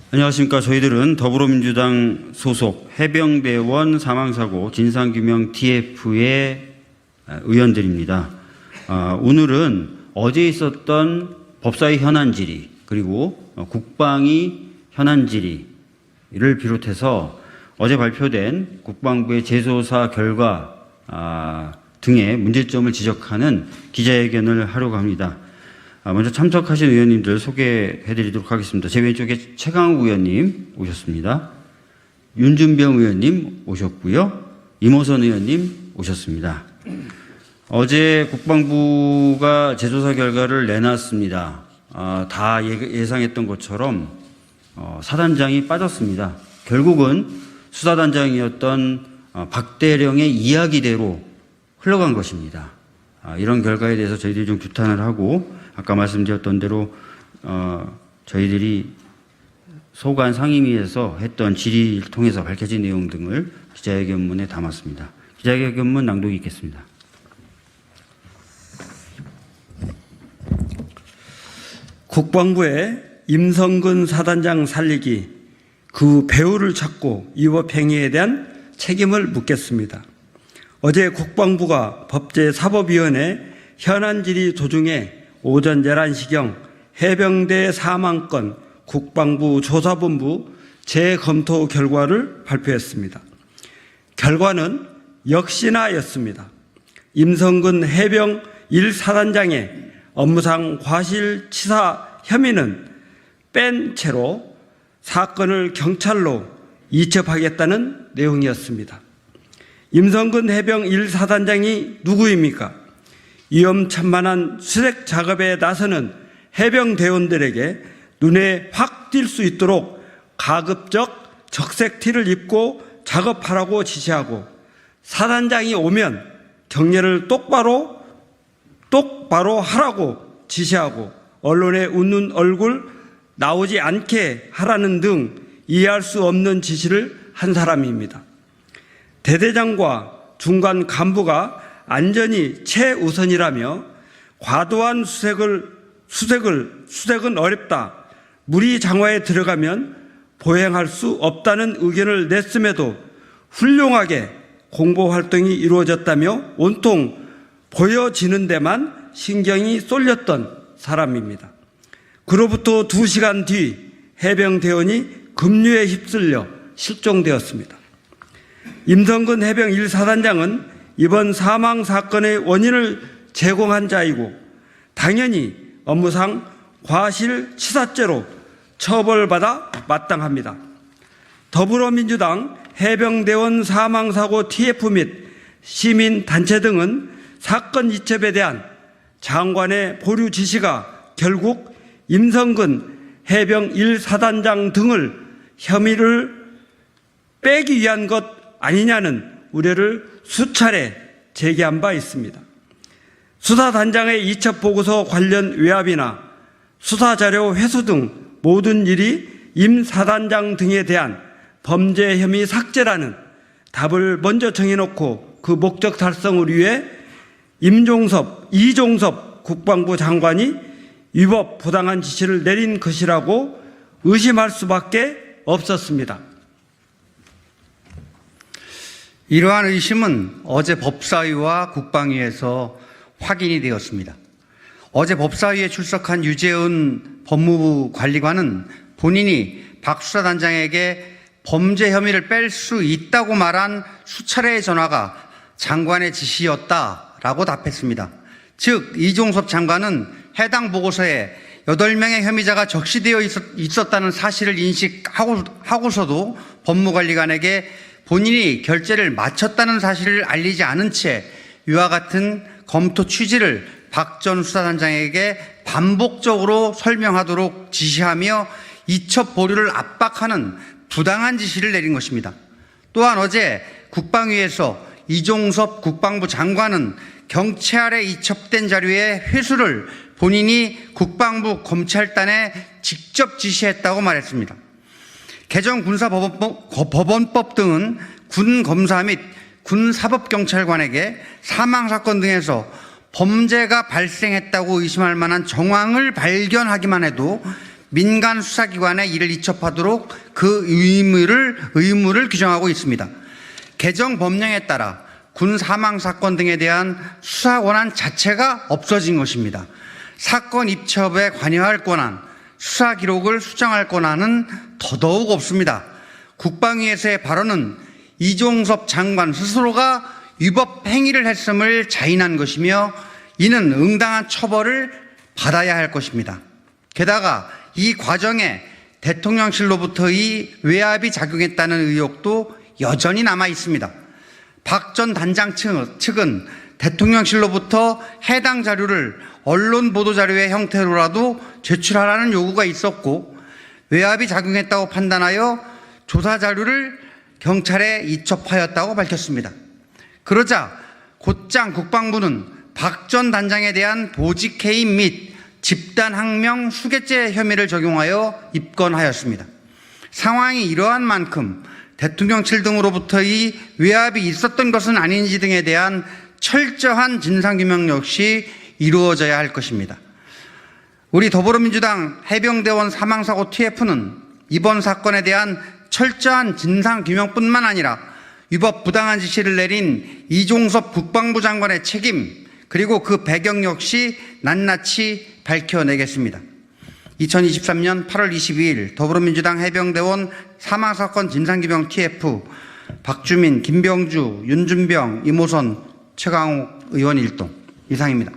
안녕하십니까. 저희들은 더불어민주당 소속 해병대원 사망사고 진상규명 TF의 의원들입니다. 오늘은 어제 있었던 법사위 현안 질의 그리고 국방위 현안 질의를 비롯해서 어제 발표된 국방부의 재조사 결과 등의 문제점을 지적하는 기자회견을 하려고 합니다. 먼저 참석하신 의원님들 소개해드리도록 하겠습니다. 제 왼쪽에 최강욱 의원님 오셨습니다. 윤준병 의원님 오셨고요. 임호선 의원님 오셨습니다. 어제 국방부가 재조사 결과를 내놨습니다. 다 예상했던 것처럼 사단장이 빠졌습니다. 결국은 수사단장이었던 박 대령의 이야기대로 흘러간 것입니다. 이런 결과에 대해서 저희들이 좀 규탄을 하고 아까 말씀드렸던 대로 저희들이 소관 상임위에서 했던 질의를 통해서 밝혀진 내용 등을 기자회견문에 담았습니다. 기자회견문 낭독이 있겠습니다. 국방부의 임성근 사단장 살리기, 그 배후를 찾고 위법행위에 대한 책임을 묻겠습니다. 어제 국방부가 법제사법위원회 현안 질의 도중에 오전 11시경 해병대 사망건 국방부 조사본부 재검토 결과를 발표했습니다. 결과는 역시나였습니다. 임성근 해병 1사단장의 업무상 과실치사 혐의는 뺀 채로 사건을 경찰로 이첩하겠다는 내용이었습니다. 임성근 해병 1사단장이 누구입니까? 위험천만한 수색 작업에 나서는 해병대원들에게 눈에 확 띌 수 있도록 가급적 적색티를 입고 작업하라고 지시하고, 사단장이 오면 경례를 똑바로 하라고 지시하고, 언론에 웃는 얼굴 나오지 않게 하라는 등 이해할 수 없는 지시를 한 사람입니다. 대대장과 중간 간부가 안전이 최우선이라며 과도한 수색은 어렵다, 무리 장화에 들어가면 보행할 수 없다는 의견을 냈음에도 훌륭하게 공보활동이 이루어졌다며 온통 보여지는 데만 신경이 쏠렸던 사람입니다. 그로부터 2시간 뒤 해병대원이 급류에 휩쓸려 실종되었습니다. 임성근 해병 1사단장은 이번 사망 사건의 원인을 제공한 자이고 당연히 업무상 과실치사죄로 처벌받아 마땅합니다. 더불어민주당 해병대원 사망사고 TF 및 시민단체 등은 사건 이첩에 대한 장관의 보류 지시가 결국 임성근 해병 1사단장 등을 혐의를 빼기 위한 것 아니냐는 우려를 수차례 제기한 바 있습니다. 수사단장의 이첩보고서 관련 외압이나 수사자료 회수 등 모든 일이 임 사단장 등에 대한 범죄 혐의 삭제라는 답을 먼저 정해놓고 그 목적 달성을 위해 이종섭 국방부 장관이 위법 부당한 지시를 내린 것이라고 의심할 수밖에 없었습니다. 이러한 의심은 어제 법사위와 국방위에서 확인이 되었습니다. 어제 법사위에 출석한 유재은 법무부 관리관은 본인이 박 수사단장에게 범죄 혐의를 뺄 수 있다고 말한 수차례의 전화가 장관의 지시였다라고 답했습니다. 즉 이종섭 장관은 해당 보고서에 8명의 혐의자가 적시되어 있었다는 사실을 인식하고서도 법무관리관에게 본인이 결재를 마쳤다는 사실을 알리지 않은 채 이와 같은 검토 취지를 박 전 수사단장에게 반복적으로 설명하도록 지시하며 이첩 보류를 압박하는 부당한 지시를 내린 것입니다. 또한 어제 국방위에서 이종섭 국방부 장관은 경찰에 이첩된 자료의 회수를 본인이 국방부 검찰단에 직접 지시했다고 말했습니다. 개정 군사법원법 등은 군검사 및 군사법경찰관에게 사망사건 등에서 범죄가 발생했다고 의심할 만한 정황을 발견하기만 해도 민간 수사기관에 이를 이첩하도록 그 의무를 규정하고 있습니다. 개정 법령에 따라 군 사망 사건 등에 대한 수사 권한 자체가 없어진 것입니다. 사건 입첩에 관여할 권한, 수사 기록을 수정할 권한은 더더욱 없습니다. 국방위에서의 발언은 이종섭 장관 스스로가 위법 행위를 했음을 자인한 것이며 이는 응당한 처벌을 받아야 할 것입니다. 게다가 이 과정에 대통령실로부터의 외압이 작용했다는 의혹도 여전히 남아 있습니다. 박 전 단장 측은 대통령실로부터 해당 자료를 언론 보도자료의 형태로라도 제출하라는 요구가 있었고 외압이 작용했다고 판단하여 조사 자료를 경찰에 이첩하였다고 밝혔습니다. 그러자 곧장 국방부는 박 전 단장에 대한 보직해임 및 집단항명 수괴죄 혐의를 적용하여 입건하였습니다. 상황이 이러한 만큼 대통령실 등으로부터의 외압이 있었던 것은 아닌지 등에 대한 철저한 진상규명 역시 이루어져야 할 것입니다. 우리 더불어민주당 해병대원 사망사고 TF는 이번 사건에 대한 철저한 진상규명뿐만 아니라 위법 부당한 지시를 내린 이종섭 국방부 장관의 책임 그리고 그 배경 역시 낱낱이 밝혀내겠습니다. 2023년 8월 22일 더불어민주당 해병대원 사망사건 진상규명 TF 박주민, 김병주, 윤준병, 이모선, 최강욱 의원 일동 이상입니다.